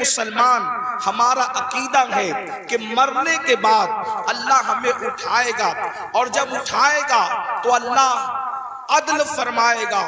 مسلمان ہمارا عقیدہ ہے کہ مرنے کے بعد اللہ ہمیں اٹھائے گا، اور جب اٹھائے گا تو اللہ عدل فرمائے گا،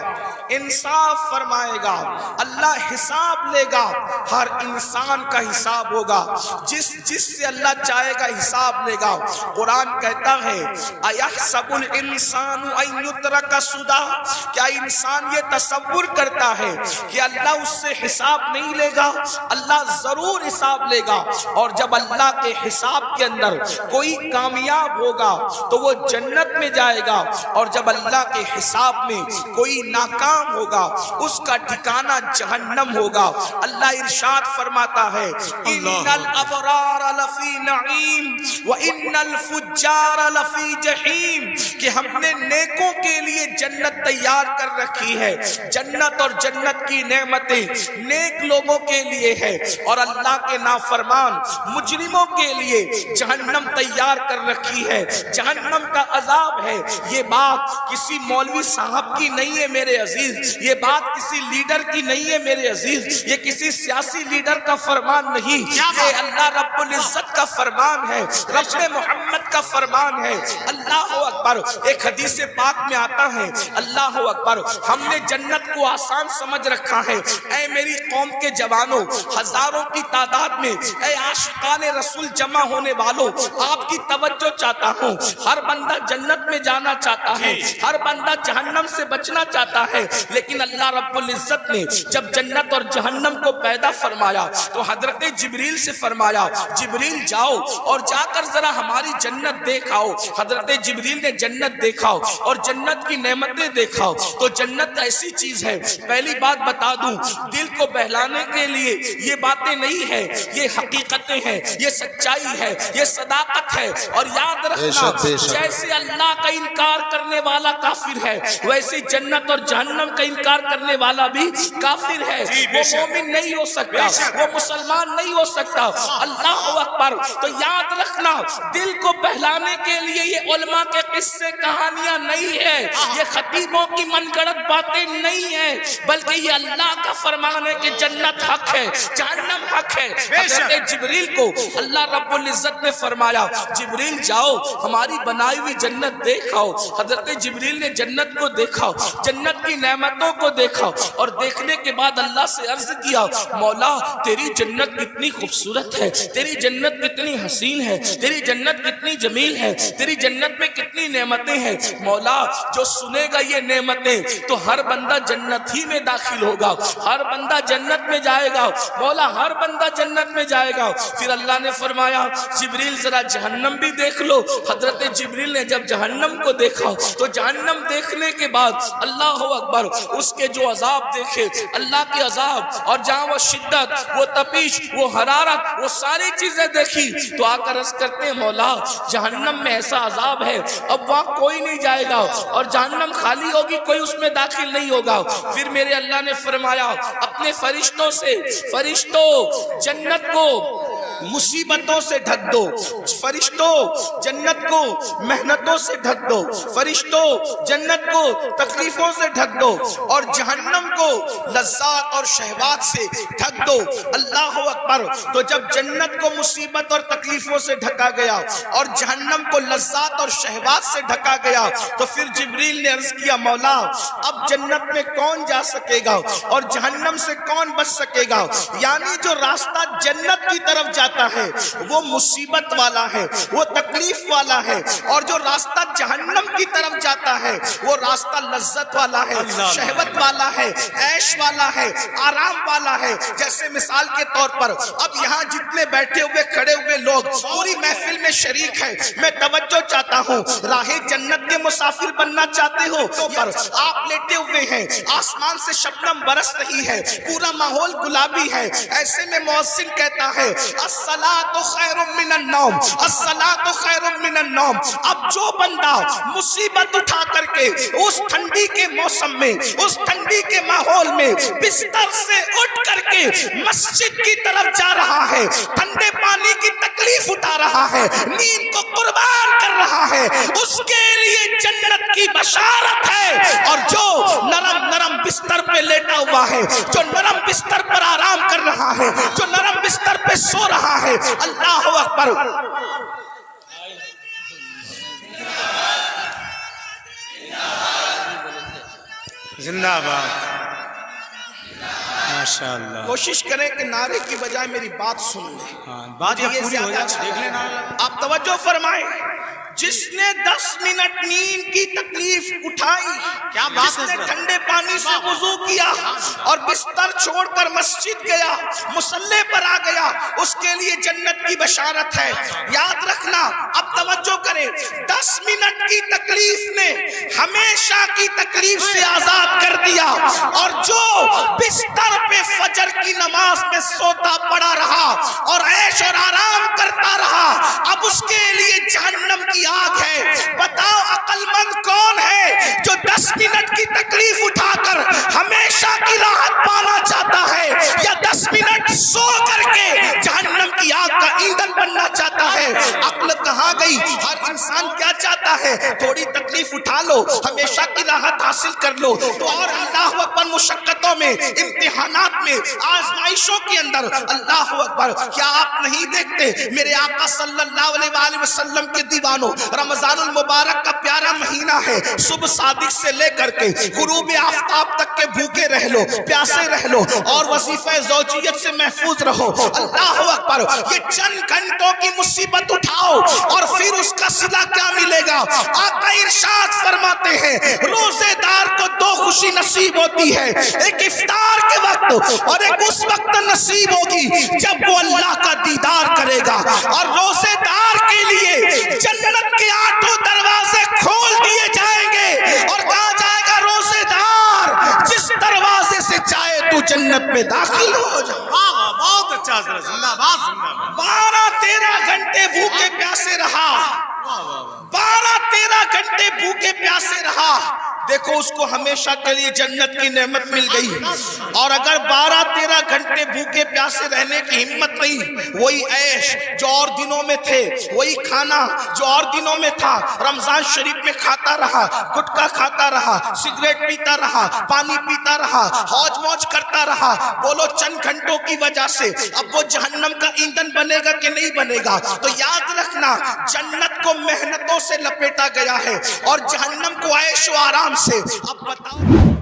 انصاف فرمائے گا، اللہ حساب لے گا، ہر انسان کا حساب ہوگا، جس سے اللہ چاہے گا حساب لے گا۔ قرآن کہتا ہے اَيَحْسَبُ الْإِنسَانُ أَن يُتْرَكَ سُدًى، کیا انسان یہ تصور کرتا ہے کہ اللہ اس سے حساب نہیں لے گا؟ اللہ ضرور حساب لے گا، اور جب اللہ کے حساب کے اندر کوئی کامیاب ہوگا تو وہ جنت میں جائے گا، اور جب اللہ کے حساب میں کوئی ناکام ہوگا اس کا ٹھکانہ جہنم ہوگا۔ اللہ ارشاد فرماتا ہے ان الابرار لفی نعیم وان الفجار لفی جحیم، کہ ہم نے نیکوں کے لیے جنت تیار کر رکھی ہے، جنت اور جنت کی نعمتیں نیک لوگوں کے لیے ہے، اور اللہ کے نافرمان مجرموں کے لیے جہنم تیار کر رکھی ہے، جہنم کا عذاب ہے۔ یہ بات کسی مولوی صاحب کی نہیں ہے میرے عزیز، یہ بات کسی لیڈر کی نہیں ہے میرے عزیز، یہ کسی سیاسی لیڈر کا فرمان نہیں، یہ اللہ رب العزت کا فرمان ہے، رب محمد کا فرمان ہے۔ اللہ اکبر۔ ایک حدیث پاک میں آتا ہے اللہ اکبر، ہم نے جنت کو آسان سمجھ رکھا ہے۔ اے میری قوم کے جوانوں، ہزاروں کی تعداد میں اے عاشقان رسول جمع ہونے والوں، آپ کی توجہ چاہتا ہوں۔ ہر بندہ جنت میں جانا چاہتا ہے، ہر بندہ جہنم سے بچنا چاہتا ہے، لیکن اللہ رب العزت نے جب جنت اور جہنم کو پیدا فرمایا تو حضرت جبریل سے فرمایا جبریل جاؤ اور جا کر ذرا ہماری جنت دیکھاؤ۔ حضرت جبریل نے جنت دیکھاؤ اور جنت کی نعمتیں دیکھاؤ، تو جنت ایسی چیز ہے، پہلی بات بتا دوں، دل کو بہلانے کے لیے یہ باتیں نہیں ہے، یہ حقیقتیں ہیں، یہ سچائی ہے، یہ صداقت ہے۔ اور یاد رکھنا جیسے اللہ کا انکار کرنے والا کافر ہے، ویسے جنت اور جہنم کا انکار کرنے والا بھی کافر ہے، وہ مومن نہیں ہو سکتا، وہ مسلمان نہیں ہو سکتا۔ اللہ اکبر۔ تو یاد رکھنا دل کو بہلانے کے لیے یہ علماء کے قصے کہانیاں نہیں ہے، یہ خطیبوں کی من گڑت باتیں نہیں ہیں، بلکہ یہ اللہ کا فرمان ہے کہ جنت حق ہے، جہنم حق ہے۔ حضرت جبریل کو اللہ رب العزت نے فرمایا جبریل جاؤ ہماری بنائی ہوئی جنت دیکھاؤ۔ حضرت جبریل نے جنت کو دیکھا، جنت کی نعمتوں کو دیکھا، اور دیکھنے کے بعد اللہ سے عرض کیا مولا تیری جنت کتنی خوبصورت ہے، تیری جنت کتنی حسین ہے، تیری جنت کتنی جمیل ہے، تیری جنت میں کتنی نعمتیں ہیں۔ مولا جو سنے گا یہ نعمتیں تو ہر بندہ جنت ہی میں داخل ہوگا، ہر بندہ جنت میں جائے گا، مولا ہر بندہ جنت میں جائے گا۔ پھر اللہ نے فرمایا جبریل ذرا جہنم بھی دیکھ لو۔ حضرت جبریل نے جب جہنم کو دیکھا تو جہنم دیکھنے کے بعد اللہ اکبر اس کے جو عذاب دیکھے، اللہ کے عذاب، اور جہاں وہ شدت، وہ تپش، وہ حرارت، وہ ساری چیزیں دیکھی تو آ کر عرض کرتے ہیں مولا جہنم میں ایسا عذاب ہے اب وہاں کوئی نہیں جائے گا، اور جہنم خالی ہوگی، کوئی اس میں داخل نہیں ہوگا۔ پھر میرے اللہ نے فرمایا اپنے فرشتوں سے فرشتوں جنت کو مصیبتوں سے ڈھک دو، فرشتوں جنت کو محنتوں سے ڈھک دو، فرشتوں جنت کو تکلیفوں سے ڈھک دو، اور جہنم کو لذات اور شہوات سے ڈھک دو۔ اللہ اکبر۔ تو جب جنت کو مصیبت اور تکلیفوں سے ڈھکا گیا اور جہنم کو لذات اور شہوات سے ڈھکا گیا تو پھر جبریل نے عرض کیا مولا اب جنت میں کون جا سکے گا اور جہنم سے کون بچ سکے گا؟ یعنی جو راستہ جنت کی طرف جاتا ہے وہ مصیبت والا ہے، وہ تکلیف والا ہے، اور جو راستہ جہنم کی طرف جاتا ہے وہ راستہ لذت والا ہے، شہوت والا ہے، عیش والا ہے، آرام والا ہے۔ جیسے مثال کے طور پر اب یہاں جتنے بیٹھے ہوئے کھڑے ہوئے لوگ پوری محفل میں شریک ہیں، میں توجہ چاہتا ہوں، راہ جنت کے مسافر بننا چاہتے ہو پر آپ لیٹے ہوئے ہیں، آسمان سے شبنم برس رہی ہے، پورا ماحول گلابی ہے، ایسے میں مؤذن کہتا ہے الصلاۃ خیر من النوم، الصلاۃ خیر من النوم۔ اب جو بندہ مصیبت اٹھا کر کے اس ٹھنڈی کے موسم میں، اس ٹھنڈی کے ماحول میں بستر سے اٹھ کر کے مسجد کی طرف جا رہا ہے، ٹھنڈے پانی کی تکلیف اٹھا رہا ہے، نیند کو قربان کر رہا ہے، اس کے لیے جنت کی کی بشارت ہے، اور جو نرم نرم بستر پہ لیٹا ہوا ہے، جو نرم بستر پر آرام کر رہا ہے، جو نرم بستر پہ سو رہا ہے، اللہ اکبر، زندہ باد، ماشاءاللہ۔ کوشش کریں کہ نعرے کی بجائے میری بات سن لیں۔ ہاں بات جب پوری ہو جائے دیکھ لینا۔ آپ توجہ فرمائیں، جس نے 10 منٹ نیند کی تکلیف اٹھائی، جس نے ٹھنڈے پانی سے وضو کیا اور بستر چھوڑ کر مسجد گیا، مصلی پر آ گیا، اس کے لیے جنت کی بشارت ہے۔ یاد رکھنا، اب توجہ کریں، 10 منٹ کی تکلیف نے ہمیشہ کی تکلیف سے آزاد کر دیا، اور جو بستر پہ فجر کی نماز میں سوتا پڑا رہا اور عیش اور آرام کرتا رہا، اب اس کے لیے جہنم کی آگ ہے۔ بتاؤ عقل مند کون ہے جو 10 منٹ کی تکلیف اٹھا کر ہمیشہ کی راحت پانا چاہتا ہے، یا 10 منٹ سو کر کے جہنم کی آگ کا ایندھن بننا چاہتا ہے؟ عقل کہاں گئی؟ ہر انسان کیا چاہتا ہے؟ تھوڑی تکلیف اٹھا لو، ہمیشہ کی راحت حاصل کر لو، تو اور اللہ اکبر مشقتوں میں، امتحانات میں، آزمائشوں کے اندر، اللہ اکبر، کیا آپ نہیں دیکھتے میرے آقا صلی اللہ علیہ وآلہ وسلم کے دیوانوں، رمضان المبارک کا پیارا مہینہ ہے، صبح صادق سے لے کر کے غروب آفتاب تک کے بھوکے رہ لو، پیاسے رہ لو، اور وظیفہ زوجیت سے محفوظ رہو، اللہ اکبر، یہ چند گھنٹوں کی مصیبت اٹھاؤ اور پھر اس کا صلہ کیا ملے گا؟ آقا ارشاد فرماتے ہیں روزے دار کو 2 خوشی نصیب ہوتی ہے، ایک افطار کے وقت اور ایک اس وقت نصیب ہوگی جب وہ اللہ کا دیدار کرے گا، اور روزے دار کے لیے جنت کے 8 دروازے کھول دیے جائیں گے، اور کہا جائے گا روزے دار جس دروازے سے چاہے تو جنت میں داخل ہو جا۔ بہت اچھا سر، زندہ باد، زندہ باد۔ 12-13 گھنٹے بھوکے پیاسے رہا، 12-13 گھنٹے بھوکے پیاسے رہا، دیکھو اس کو ہمیشہ کے لیے جنت کی نعمت مل گئی۔ اور اگر 12-13 گھنٹے بھوکے پیاسے رہنے کی ہمت نہیں، وہی عیش جو اور دنوں میں تھے، وہی کھانا جو اور دنوں میں تھا، رمضان شریف میں کھاتا رہا، گٹکا کھاتا رہا، سگریٹ پیتا رہا، پانی پیتا رہا، حوج موج کرتا رہا، بولو چند گھنٹوں کی وجہ سے اب وہ جہنم کا ایندھن بنے گا کہ نہیں بنے گا؟ تو یاد رکھنا، جنت کو محنتوں سے لپیٹا گیا ہے اور جہنم کو عیش و آرام سے۔ اب بتاؤ